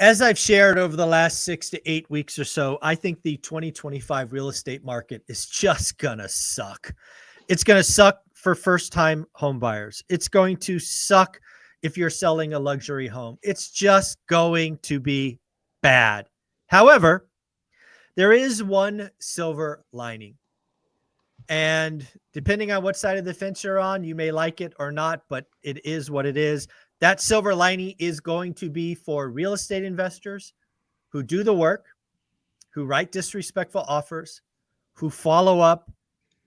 As I've shared over the last 6 to 8 weeks or so, I think the 2025 real estate market is just going to suck. It's going to suck for first-time home buyers. It's going to suck if you're selling a luxury home. It's just going to be bad. However, there is one silver lining. And depending on what side of the fence you're on, you may like it or not, but it is what it is. That silver lining is going to be for real estate investors who do the work, who write disrespectful offers, who follow up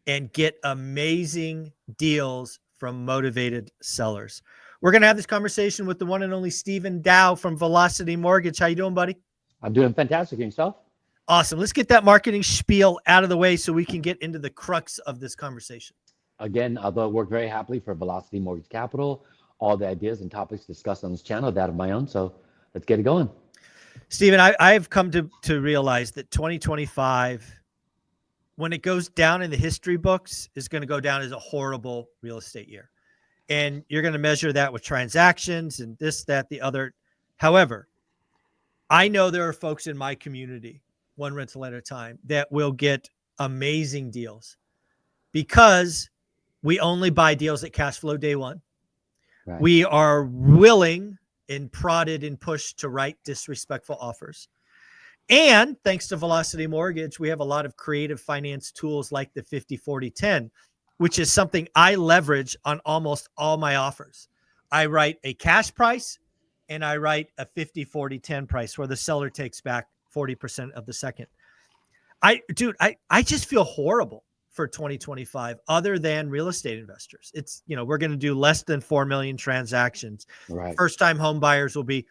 and get amazing deals from motivated sellers. We're going to have this conversation with the one and only Stephen Dow from Velocity Mortgage. How you doing, buddy? I'm doing fantastic. And yourself? Awesome. Let's get that marketing spiel out of the way so we can get into the crux of this conversation. Again, although I work very happily for Velocity Mortgage Capital, all the ideas and topics discussed on this channel are that of my own. So let's get it going. Stephen, I've come to realize that 2025, when it goes down in the history books, is going to go down as a horrible real estate year. And you're going to measure that with transactions and this, that, the other. However, I know there are folks in my community, one rental at a time, that will get amazing deals because we only buy deals at cash flow day one. Right. We are willing and prodded and pushed to write disrespectful offers. And thanks to Velocity Mortgage, we have a lot of creative finance tools like the 50-40-10, which is something I leverage on almost all my offers. I write a cash price and I write a 50-40-10 price where the seller takes back 40% of the second. I just feel horrible for 2025 other than real estate investors. It's, we're going to do less than 4 million transactions. Right. First-time home buyers will be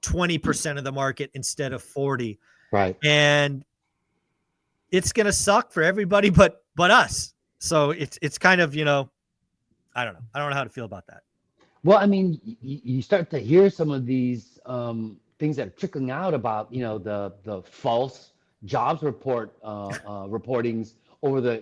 20% of the market instead of 40. Right. And it's going to suck for everybody but us. So it's kind of, I don't know. I don't know how to feel about that. Well, I mean, you start to hear some of these things that are trickling out about, the false jobs report reportings over the,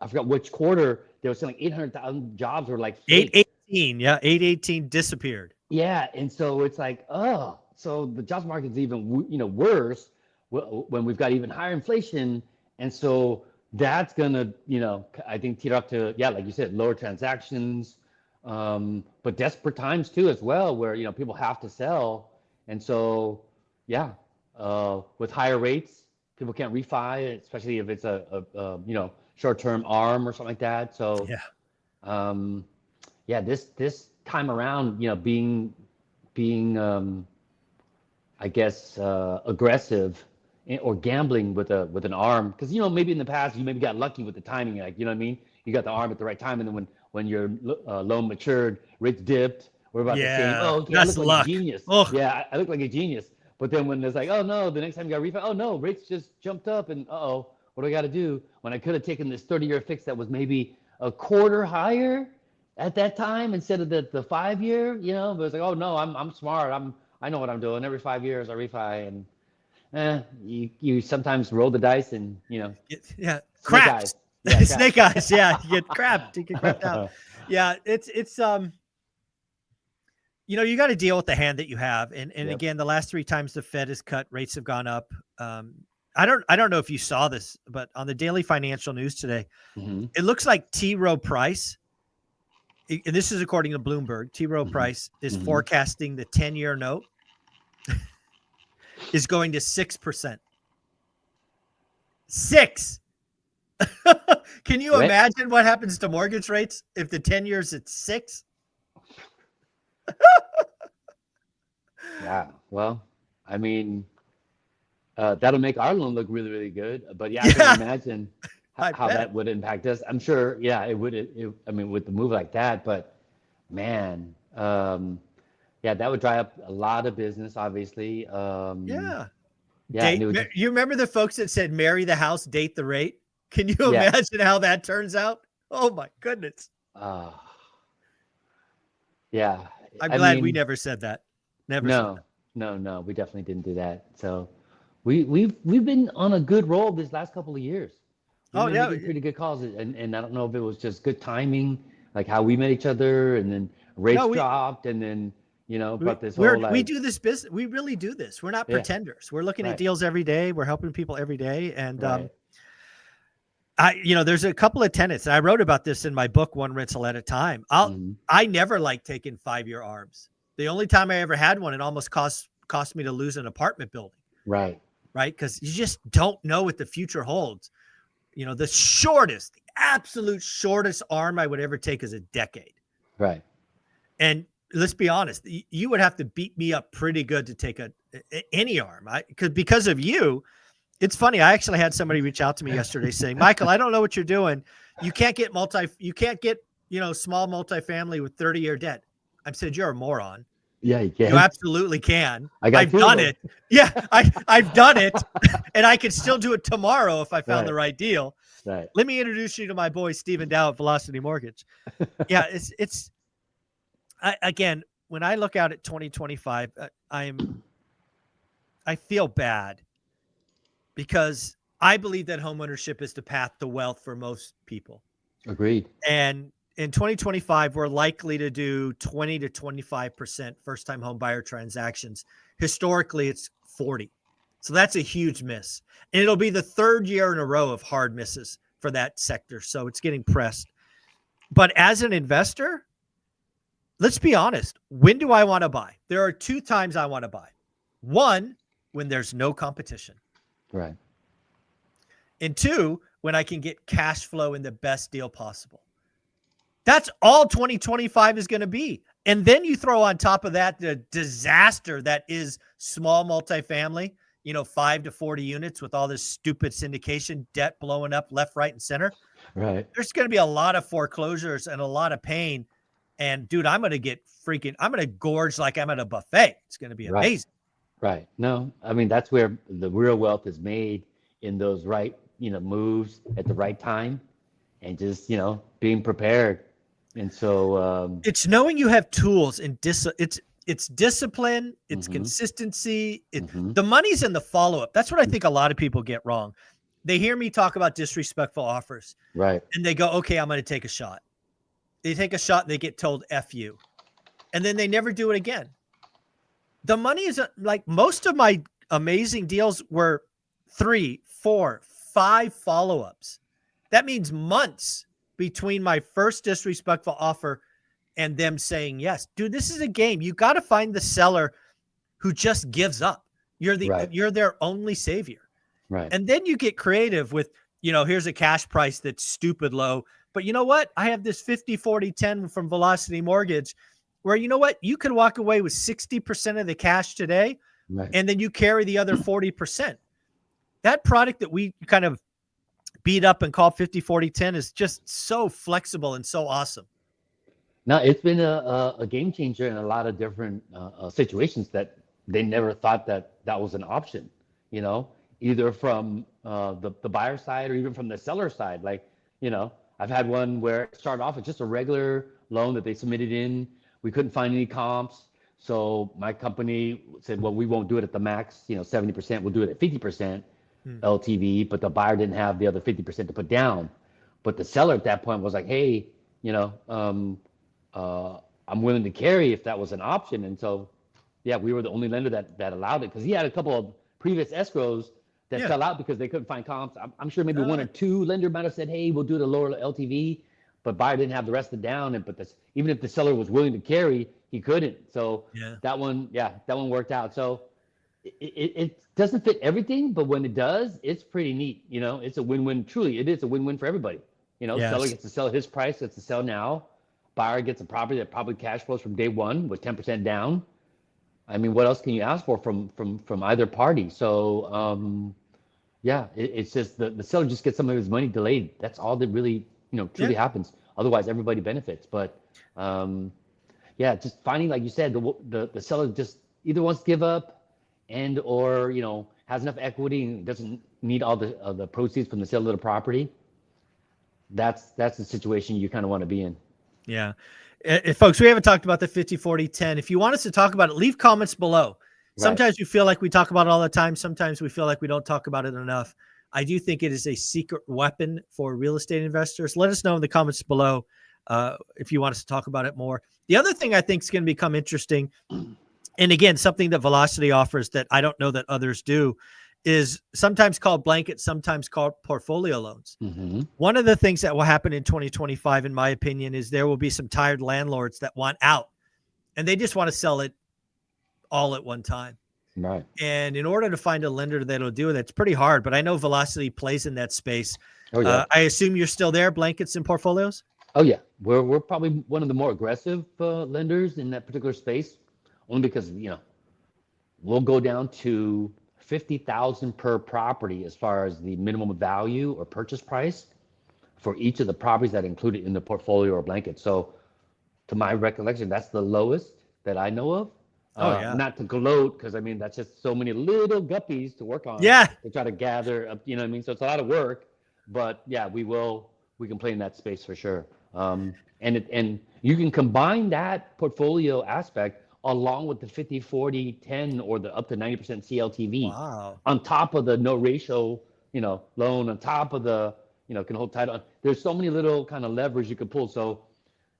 I forgot which quarter. They were saying like 800,000 jobs were like fake. 818. Yeah. 818 disappeared. Yeah. And so it's like, oh, so the jobs market is even, worse when we've got even higher inflation. And so that's going to, I think teeter up to, like you said, lower transactions, but desperate times too, as well, where, people have to sell. And so, with higher rates, people can't refi, especially if it's a short-term ARM or something like that. So, this time around, being I guess, aggressive or gambling with an ARM, because maybe in the past you maybe got lucky with the timing, like what I mean. You got the ARM at the right time, and then when your loan matured, rates dipped. We're about to say, oh, okay, that's I look luck. like a genius. Oh. Yeah, I look like a genius. But then when it's like, oh no, the next time you got refi, oh no, rates just jumped up, and what do I got to do? When I could have taken this 30-year fix that was maybe a quarter higher at that time instead of the 5-year, but it's like, oh no, I'm smart. I know what I'm doing. Every 5 years I refi, and you sometimes roll the dice and craps. Snake eyes. Yeah, you get crapped. You get crapped out. Yeah, it's you got to deal with the hand that you have, and again, the last 3 times the Fed has cut, rates have gone up. I don't know if you saw this, but on the daily financial news today, it looks like T. Rowe Price, and this is according to Bloomberg, T. Rowe Price is forecasting the 10-year note is going to 6%. 6. Can you imagine what happens to mortgage rates if the 10 years at 6? Yeah, well, I mean, that'll make our loan look really, really good. But I can imagine how that would impact us. I'm sure, it would. I mean, with the move like that, but man, that would dry up a lot of business, obviously. You remember the folks that said, marry the house, date the rate? Can you imagine how that turns out? Oh my goodness. Yeah. I'm glad we never said that. Never said that. No, we definitely didn't do that. So we've been on a good roll this last couple of years. We've been making pretty good calls, and I don't know if it was just good timing, like how we met each other, and then rates dropped, and then you know, but this whole like, we do this business. We really do this. We're not pretenders. We're looking at deals every day. We're helping people every day. And, there's a couple of tenets, and I wrote about this in my book, One Rental at a Time. I never like taking 5-year ARMs. The only time I ever had one, it almost cost me to lose an apartment building. Right. Because you just don't know what the future holds. You know, the absolute shortest ARM I would ever take is a decade. Right. And let's be honest, you would have to beat me up pretty good to take any ARM. Because of you. It's funny. I actually had somebody reach out to me yesterday saying, Michael, I don't know what you're doing. You can't get small multifamily with 30-year debt. I said, you're a moron. Yeah, you can. You absolutely can. I've done it. Yeah, I've done it. And I could still do it tomorrow if I found the right deal. Right. Let me introduce you to my boy, Stephen Dow at Velocity Mortgage. Yeah, again, when I look out at 2025, I feel bad. Because I believe that homeownership is the path to wealth for most people. Agreed. And in 2025, we're likely to do 20 to 25% first-time home buyer transactions. Historically, it's 40. So that's a huge miss. And it'll be the third year in a row of hard misses for that sector. So it's getting pressed. But as an investor, let's be honest. When do I want to buy? There are 2 times I want to buy. One, when there's no competition. Right. And 2, when I can get cash flow in the best deal possible. That's all 2025 is going to be. And then you throw on top of that the disaster that is small multifamily, 5 to 40 units with all this stupid syndication debt blowing up left, right, and center. Right. There's going to be a lot of foreclosures and a lot of pain. And dude, I'm going to gorge like I'm at a buffet. It's going to be amazing. Right. No, I mean, that's where the real wealth is made, in those right, moves at the right time, and just, being prepared. And so it's knowing you have tools and it's discipline, it's consistency. The money's in the follow-up. That's what I think a lot of people get wrong. They hear me talk about disrespectful offers. Right. And they go, okay, I'm going to take a shot. They take a shot and they get told F you. And then they never do it again. The money is like most of my amazing deals were 3, 4, 5 follow-ups. That means months between my first disrespectful offer and them saying yes. Dude, this is a game. You got to find the seller who just gives up. You're their only savior. Right. And then you get creative with, here's a cash price that's stupid low. But you know what? I have this 50-40-10 from Velocity Mortgage where, you can walk away with 60% of the cash today, and then you carry the other 40%. That product that we kind of beat up and call 50-40-10 is just so flexible and so awesome. Now, it's been a game changer in a lot of different situations that they never thought that was an option, either from the buyer side or even from the seller side. Like, I've had one where it started off with just a regular loan that they submitted in. We couldn't find any comps. So my company said, well, we won't do it at the max, 70%. We'll do it at 50% LTV, but the buyer didn't have the other 50% to put down. But the seller at that point was like, hey, I'm willing to carry if that was an option. And so, yeah, we were the only lender that allowed it, because he had a couple of previous escrows that fell out because they couldn't find comps. I'm sure maybe 1 or 2 lender might have said, hey, we'll do it a lower LTV, but buyer didn't have the rest of it down. But even if the seller was willing to carry, he couldn't. So that one worked out. So it doesn't fit everything, but when it does, it's pretty neat. It's a win-win. Truly, it is a win-win for everybody. Seller gets to sell at his price, gets to sell now. Buyer gets a property that probably cash flows from day one with 10% down. I mean, what else can you ask for from either party? So, it's just the seller just gets some of his money delayed. That's all that really, truly happens. Otherwise, everybody benefits. But, just finding, like you said, the seller just either wants to give up or has enough equity and doesn't need all the proceeds from the sale of the property. That's the situation you kind of want to be in. Yeah. Folks, we haven't talked about the 50-40-10. If you want us to talk about it, leave comments below. Sometimes we feel like we talk about it all the time. Sometimes we feel like we don't talk about it enough. I do think it is a secret weapon for real estate investors. Let us know in the comments below. if you want us to talk about it more. The other thing I think is going to become interesting, and again, something that Velocity offers that I don't know that others do, is sometimes called blanket, sometimes called portfolio loans. Mm-hmm. One of the things that will happen in 2025, in my opinion, is there will be some tired landlords that want out and they just want to sell it all at one time. Right. And in order to find a lender that'll do it, it's pretty hard. But I know Velocity plays in that space. Oh yeah. I assume you're still there, blankets and portfolios? Oh yeah. We're probably one of the more aggressive lenders in that particular space, only because we'll go down to 50,000 per property as far as the minimum value or purchase price for each of the properties that are included in the portfolio or blanket. So, to my recollection, that's the lowest that I know of. Oh yeah. Not to gloat, because I mean that's just so many little guppies to work on. Yeah. To try to gather up, you know what I mean. So it's a lot of work, but yeah, we can play in that space for sure. And you can combine that portfolio aspect along with the 50, 40, 10, or the up to 90% CLTV. Wow. On top of the no ratio, loan, on top of the, can hold title. There's so many little kind of levers you could pull. So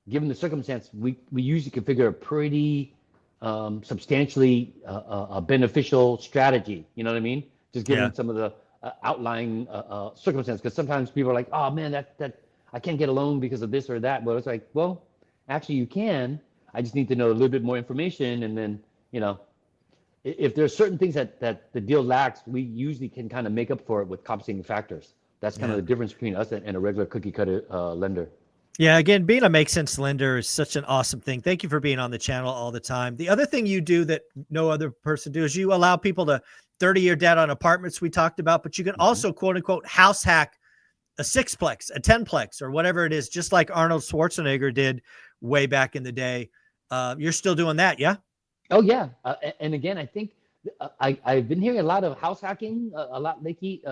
given the circumstance, we usually configure a pretty substantially beneficial strategy. You know what I mean? Just given some of the outlying circumstances. Because sometimes people are like, oh man, that I can't get a loan because of this or that. But it's like, well, actually you can. I just need to know a little bit more information, and then if there's certain things that the deal lacks, we usually can kind of make up for it with compensating factors. That's kind of the difference between us and a regular cookie cutter lender. Yeah, again, being a make sense lender is such an awesome thing. Thank you for being on the channel all the time. The other thing you do that no other person do is you allow people to 30-year debt on apartments we talked about, but you can also quote unquote house hack a 6-plex, a 10-plex, or whatever it is, just like Arnold Schwarzenegger did way back in the day. You're still doing that, yeah? Oh yeah, and again, I think I've been hearing a lot of house hacking a lot lately,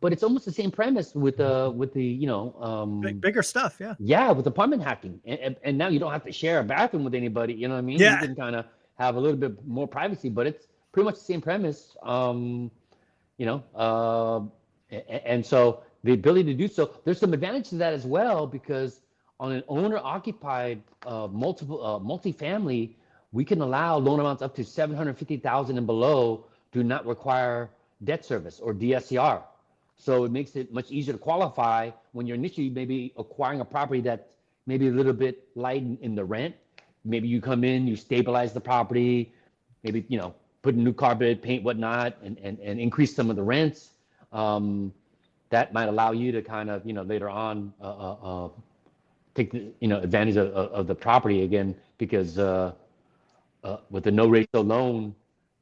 but it's almost the same premise with the bigger stuff, yeah. Yeah, with apartment hacking, and now you don't have to share a bathroom with anybody. You know what I mean? Yeah. You can kind of have a little bit more privacy, but it's pretty much the same premise. And so the ability to do so, there's some advantage to that as well, because on an owner-occupied multifamily, we can allow loan amounts up to $750,000 and below do not require debt service or DSCR. So it makes it much easier to qualify when you're initially maybe acquiring a property that's maybe a little bit light in the rent. Maybe you come in, you stabilize the property, maybe put in new carpet, paint, whatnot, and increase some of the rents. That might allow you to kind of later on take advantage of the property again, because with the no ratio loan,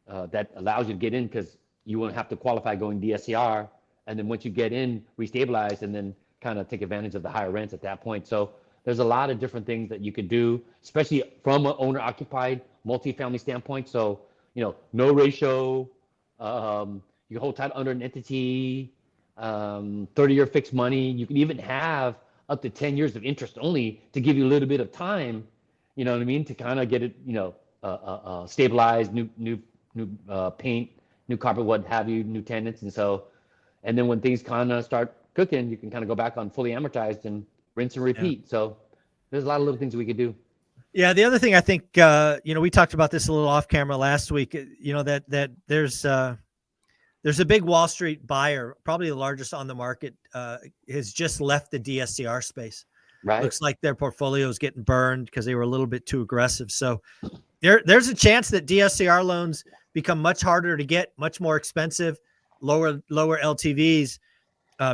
that allows you to get in because you won't have to qualify going DSCR, and then once you get in, restabilize, and then kind of take advantage of the higher rents at that point. So there's a lot of different things that you could do, especially from an owner-occupied multifamily standpoint. So no ratio, you hold title under an entity, 30-year fixed money. You can even have up to 10 years of interest only to give you a little bit of time, you know what I mean, to kind of get it, stabilized, new paint, new carpet, what have you, new tenants. And then when things kind of start cooking, you can kind of go back on fully amortized and rinse and repeat. Yeah. So there's a lot of little things we could do. Yeah. The other thing I think, we talked about this a little off camera last week, that there's a big Wall Street buyer, probably the largest on the market, has just left the DSCR space. Right. Looks like their portfolio is getting burned because they were a little bit too aggressive. So there's a chance that DSCR loans become much harder to get, much more expensive, lower LTVs,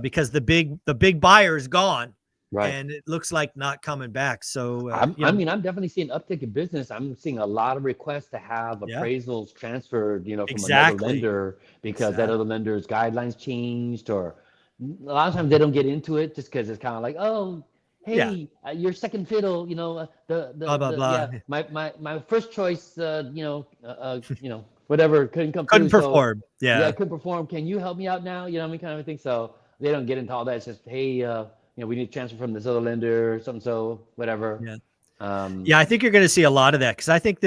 because the big buyer is gone. Right. And it looks like not coming back. So I'm definitely seeing an uptick in business. I'm seeing a lot of requests to have appraisals transferred, from another lender, because that other lender's guidelines changed, or a lot of times they don't get into it just because it's kind of like, oh, hey, your second fiddle, blah blah blah. Yeah, my first choice, whatever, couldn't perform. So, couldn't perform. Can you help me out now? Kind of a thing. So they don't get into all that. It's just, hey, we need to transfer from this other lender, something, so whatever. Yeah. I think you're going to see a lot of that, because I think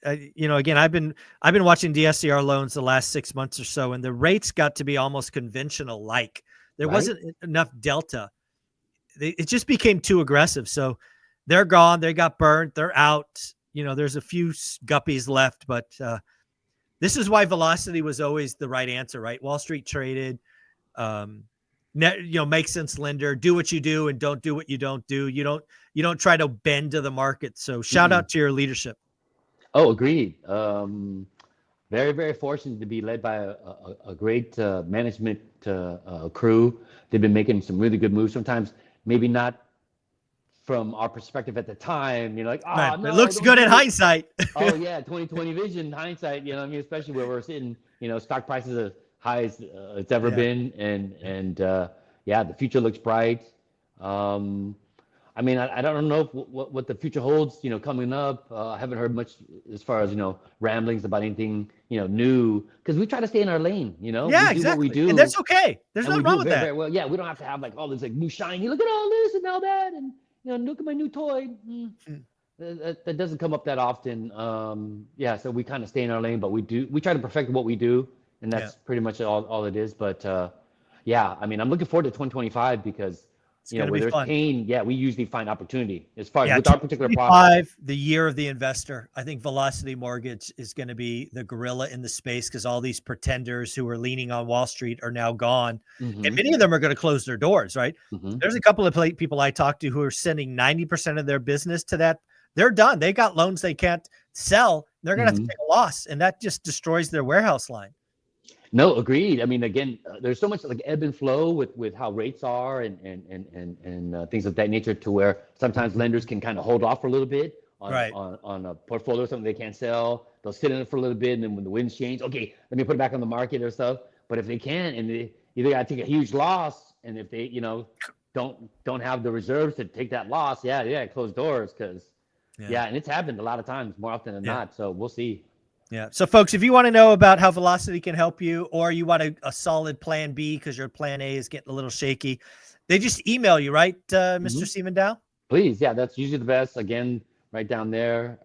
again, I've been watching DSCR loans the last 6 months or so, and the rates got to be almost conventional. Like there wasn't enough delta. it just became too aggressive. So they're gone. They got burned. They're out. There's a few guppies left, but this is why velocity was always the right answer, right? Wall Street traded, make sense lender, do what you do and don't do what you don't do. You don't try to bend to the market. So shout out to your leadership. Oh, agreed. Very, very fortunate to be led by a great management crew. They've been making some really good moves. Sometimes maybe not from our perspective at the time, like, right. No, it looks good in hindsight. Oh yeah, 2020 vision, hindsight. Especially where we're sitting. Stock prices as high as it's ever been, and the future looks bright. I don't know what the future holds, coming up. I haven't heard much as far as, ramblings about anything, new, because we try to stay in our lane, Yeah, we do exactly. what we do. And that's okay. There's nothing wrong with that. Very well. Yeah, we don't have to have like all this like new shiny, look at all this and all that, and look at my new toy. That doesn't come up that often. So we kind of stay in our lane, but we try to perfect what we do, and that's pretty much all it is. But I'm looking forward to 2025 because where there's pain, we usually find opportunity. As far as with our particular product, the year of the investor, I think Velocity Mortgage is going to be the gorilla in the space because all these pretenders who are leaning on Wall Street are now gone, and many of them are going to close their doors. Right? There's a couple of people I talked to who are sending 90% of their business to that. They're done. They got loans they can't sell. They're going to have to take a loss, and that just destroys their warehouse line. No, agreed. Again, there's so much like ebb and flow with how rates are and things of that nature, to where sometimes lenders can kind of hold off for a little bit on a portfolio, something they can't sell. They'll sit in it for a little bit, and then when the winds change, okay, let me put it back on the market or stuff. But if they can't, and they either got to take a huge loss, and if they don't have the reserves to take that loss, close doors, because and it's happened a lot of times, more often than not. So we'll see. Yeah. So folks, if you want to know about how Velocity can help you, or you want a solid plan B because your plan A is getting a little shaky, they just email you, right, Mr. Siemendow? Please. Yeah, that's usually the best. Again, right down there,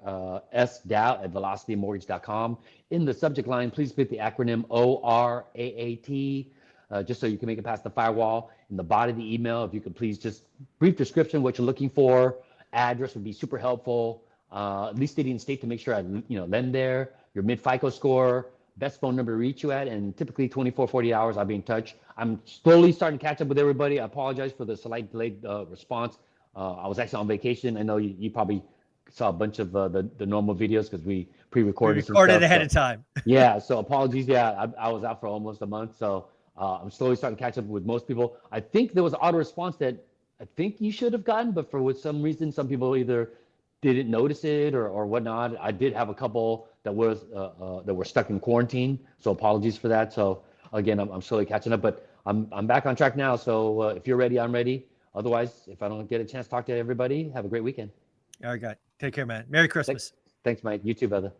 sdow@velocitymortgage.com. In the subject line, please put the acronym ORAAT, just so you can make it past the firewall. In the body of the email, if you could please just brief description, what you're looking for, address would be super helpful. At least city and state to make sure I lend there. Your mid-FICO score, best phone number to reach you at, and typically 24, 40 hours, I'll be in touch. I'm slowly starting to catch up with everybody. I apologize for the slight delayed response. I was actually on vacation. I know you probably saw a bunch of the normal videos because we pre-recorded some stuff, ahead of time. So apologies. I was out for almost a month, so I'm slowly starting to catch up with most people. I think there was an auto response that I think you should have gotten, but for some reason, some people either didn't notice it or whatnot. I did have a couple that were stuck in quarantine, so apologies for that. So again, I'm slowly catching up, but I'm back on track now. So if you're ready, I'm ready. Otherwise, if I don't get a chance to talk to everybody, have a great weekend. All right, guys. Take care, man. Merry Christmas. Thanks, Mike. You too, brother.